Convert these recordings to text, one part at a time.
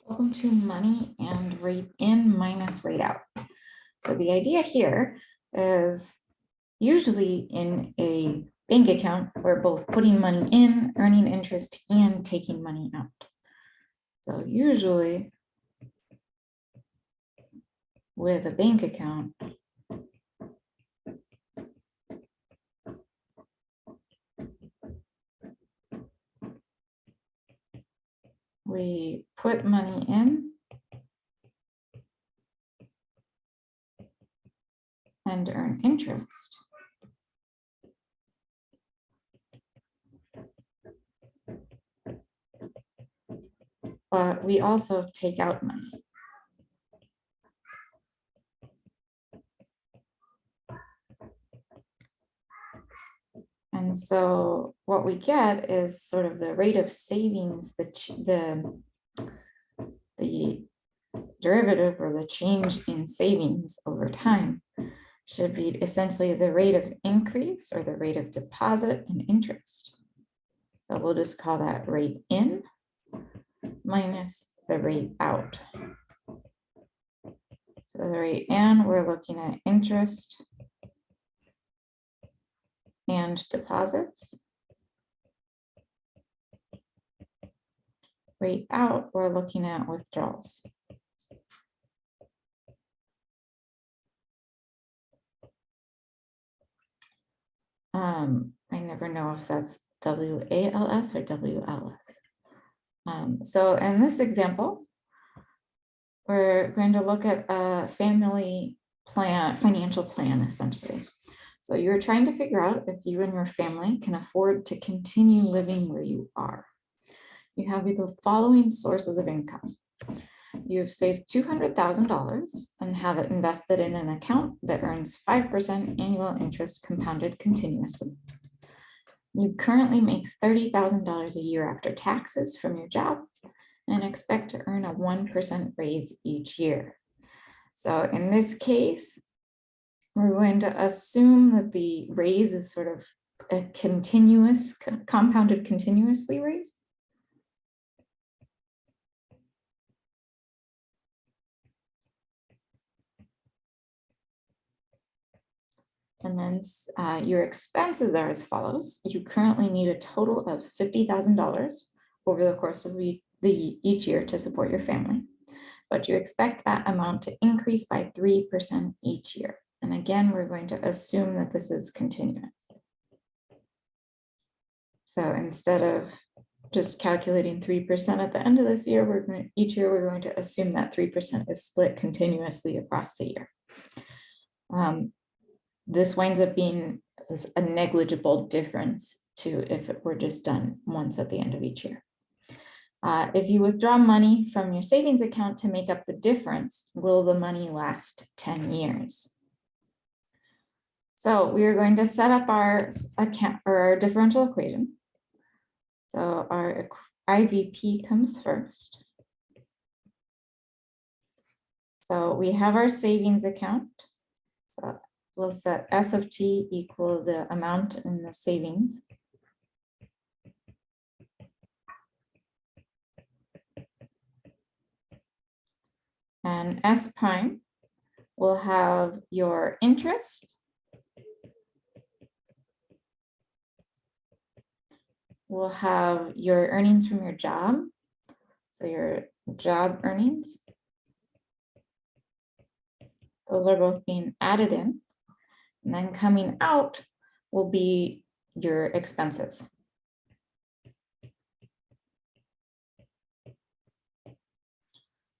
Welcome to money and rate in minus rate out. So the idea here is usually in a bank account, we're both putting money in, earning interest, and taking money out. So usually with a bank account, we put money in and earn interest. But we also take out money. And so what we get is sort of the rate of savings, the derivative or the change in savings over time should be essentially the rate of increase or the rate of deposit and interest. So we'll just call that rate in minus the rate out. So the rate in, we're looking at interest and deposits. Rate out, we're looking at withdrawals. I never know if that's WALS or WLS. So in this example, we're going to look at a family plan, financial plan, essentially. So you're trying to figure out if you and your family can afford to continue living where you are. You have the following sources of income. You've saved $200,000 and have it invested in an account that earns 5% annual interest compounded continuously. You currently make $30,000 a year after taxes from your job and expect to earn a 1% raise each year. So in this case, we're going to assume that the raise is sort of a continuous, compounded continuously raise. And then your expenses are as follows. You currently need a total of $50,000 over the course of each year to support your family, but you expect that amount to increase by 3% each year. And again, we're going to assume that this is continuous. So instead of just calculating 3% at the end of this year, each year we're going to assume that 3% is split continuously across the year. This winds up being a negligible difference to if it were just done once at the end of each year. If you withdraw money from your savings account to make up the difference, will the money last 10 years? So we are going to set up our account or our differential equation. So our IVP comes first. So we have our savings account. So we'll set S of t equal the amount in the savings. And S prime will have your interest. We'll have your earnings from your job. So your job earnings. Those are both being added in. And then coming out will be your expenses.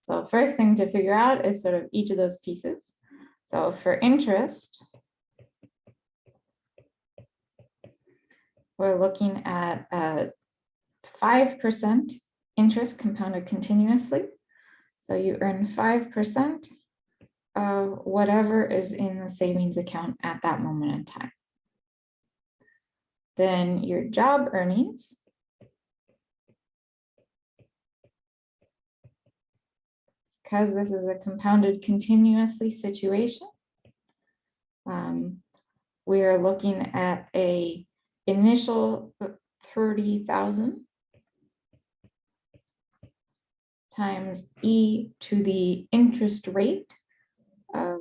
So first thing to figure out is sort of each of those pieces. So for interest, we're looking at 5% interest compounded continuously. So you earn 5% of whatever is in the savings account at that moment in time. Then your job earnings. Because this is a compounded continuously situation, we are looking at a initial 30,000 times e to the interest rate of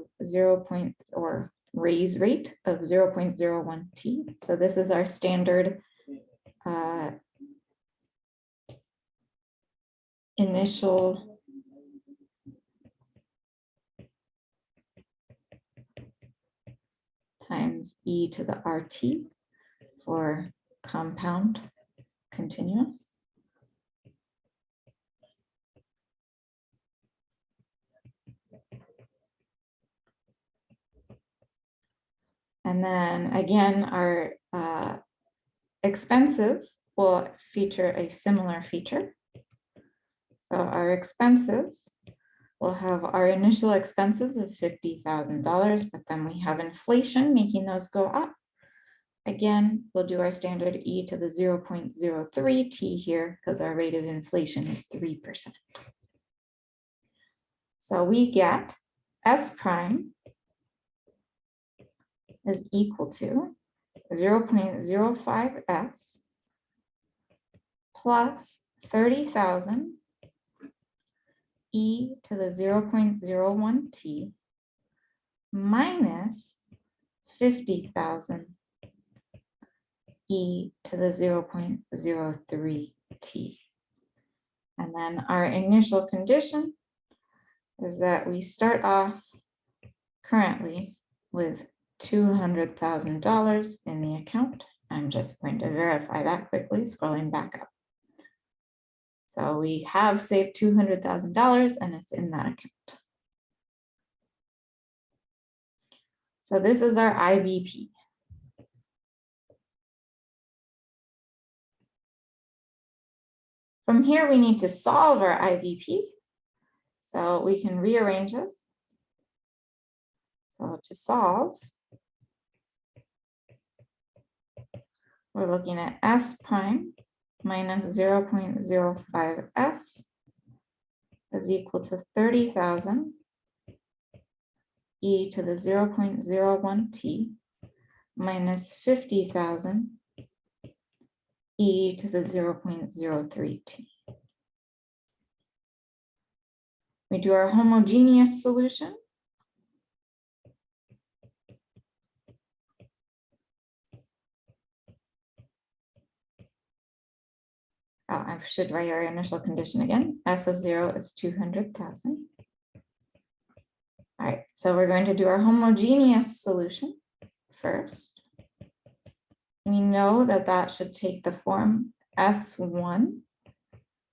raise rate of 0.01 t. So this is our standard initial times e to the RT for compound continuous. And then again, our expenses will feature a similar feature. So our expenses will have our initial expenses of $50,000, but then we have inflation making those go up. Again, we'll do our standard e to the 0.03 t here because our rate of inflation is 3%. So we get S prime is equal to 0.05 S plus 30,000 e to the 0.01 t minus 50,000 e to the 0.03 t. And then our initial condition is that we start off currently with $200,000 in the account. I'm just going to verify that quickly, scrolling back up. So we have saved $200,000 and it's in that account. So this is our IVP. From here, we need to solve our IVP. So we can rearrange this. So to solve, we're looking at S prime minus 0.05 S is equal to 30,000 e to the 0.01 t minus 50,000 e to the 0.03 t. We do our homogeneous solution. I should write our initial condition again. S of 0 is 200,000. All right, so we're going to do our homogeneous solution first. We know that that should take the form S1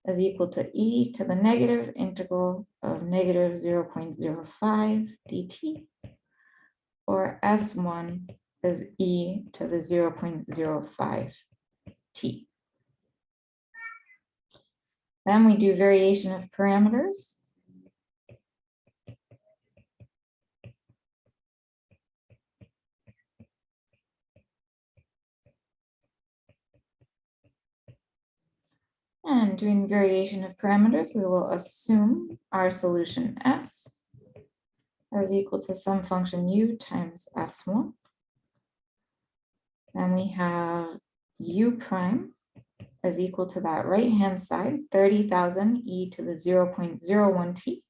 is equal to e to the negative integral of negative 0.05 dt, or S1 is e to the 0.05 t. Then we do variation of parameters. And doing variation of parameters, we will assume our solution S is equal to some function u times S1. Then we have u prime is equal to that right-hand side, 30,000 e to the 0.01 t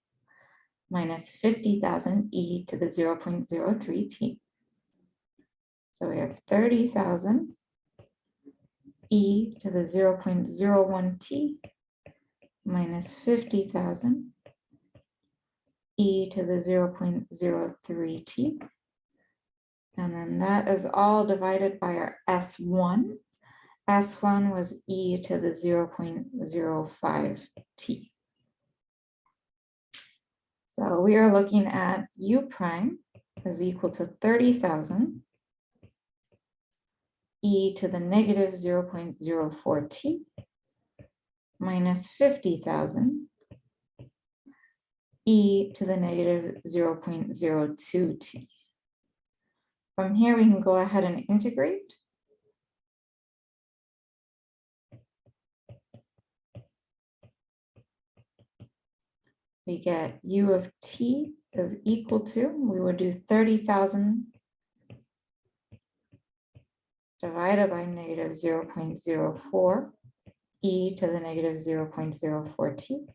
minus 50,000 e to the 0.03 t. So we have 30,000 e to the 0.01 t minus 50,000 e to the 0.03 t. And then that is all divided by our S1. S1 was e to the 0.05 t. So we are looking at u prime is equal to 30,000 e to the negative 0.04 t minus 50,000 e to the negative 0.02 t. From here, we can go ahead and integrate. We get u of t is equal to, we would do 30,000 divided by negative 0.04 e to the negative 0.04 t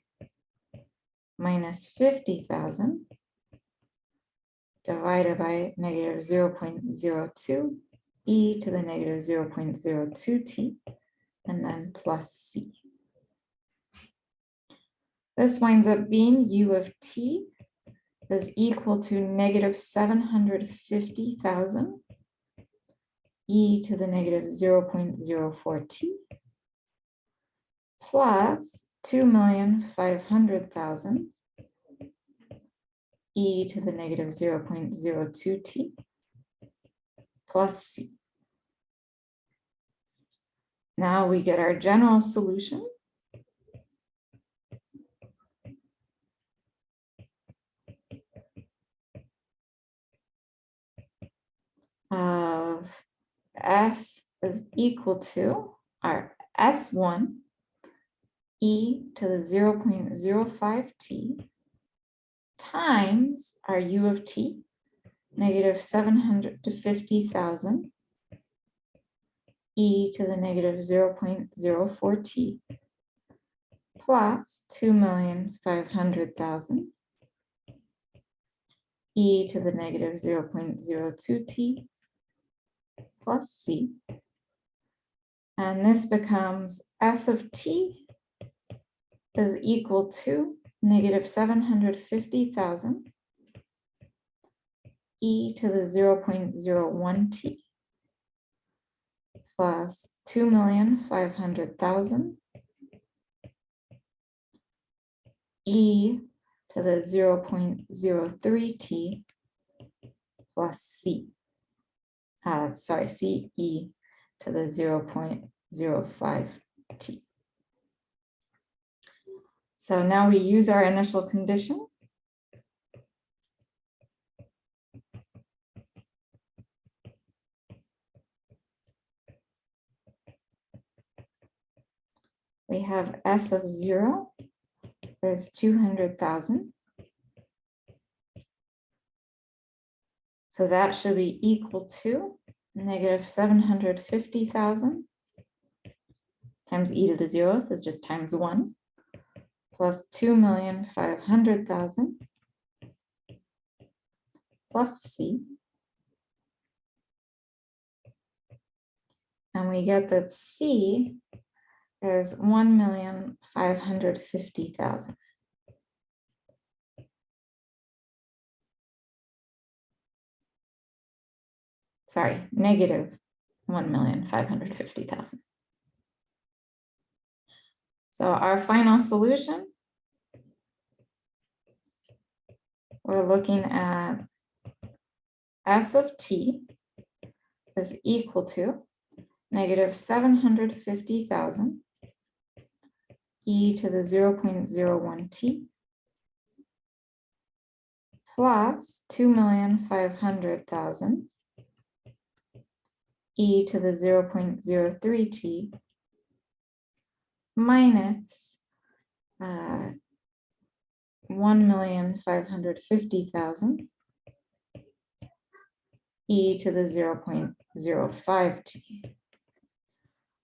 minus 50,000 divided by negative 0.02 e to the negative 0.02t, and then plus c. This winds up being u of t is equal to negative 750,000 e to the negative 0.04t plus 2,500,000 e to the negative 0.02t plus c. Now we get our general solution of S is equal to our S1 e to the 0.05t times our u of t, negative 750,000 e to the negative 0.04t plus 2,500,000 e to the negative 0.02t plus c. And this becomes S of t is equal to negative 750,000 e to the 0.01t plus 2,500,000 e to the 0.03t plus c. C e to the 0.05t. So now we use our initial condition. We have S of 0 is 200,000. So that should be equal to negative 750,000 times e to the 0th is just times 1 plus 2,500,000 plus c. And we get that c is 1,550,000. Sorry, negative 1,550,000. So our final solution, we're looking at S of t is equal to negative 750,000 e to the 0.01t plus 2,500,000 e to the 0.03t minus 1,550,000 e to the 0.05t.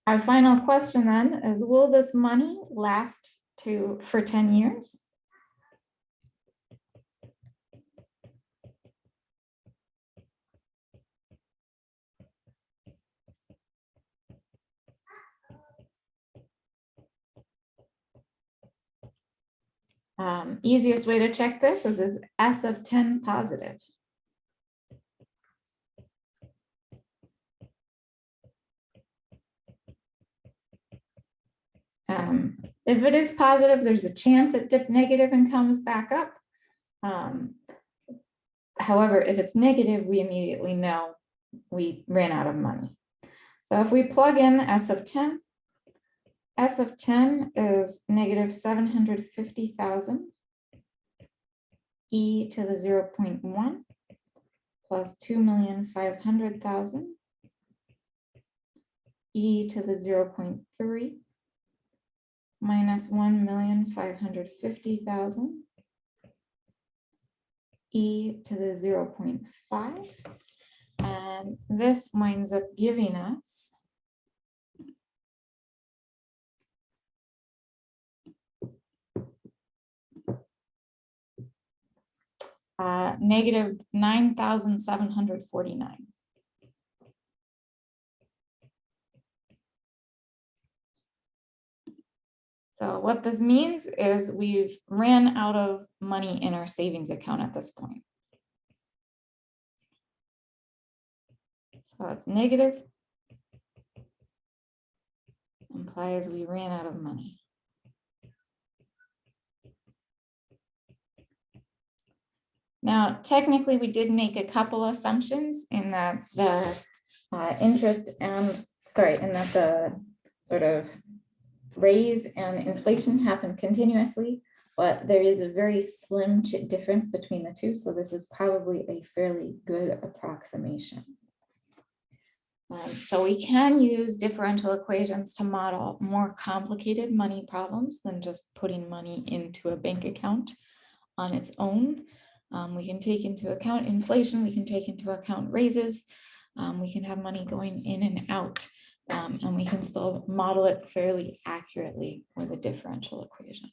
Our final question then is, will this money last for 10 years? Easiest way to check this is S of 10 positive? If it is positive, there's a chance it dipped negative and comes back up. However, if it's negative, we immediately know we ran out of money. So if we plug in S of 10, S of 10 is negative 750,000 e to the 0.1 plus 2,500,000 e to the 0.3 minus 1,550,000 e to the 0.5. And this winds up giving us negative 9,749. So what this means is we've ran out of money in our savings account at this point. So it's negative, implies we ran out of money. Now, technically, we did make a couple assumptions in that the interest and, in that the sort of raise and inflation happen continuously, but there is a very slim difference between the two. So this is probably a fairly good approximation. So we can use differential equations to model more complicated money problems than just putting money into a bank account on its own. We can take into account inflation, we can take into account raises, we can have money going in and out, and we can still model it fairly accurately with a differential equation.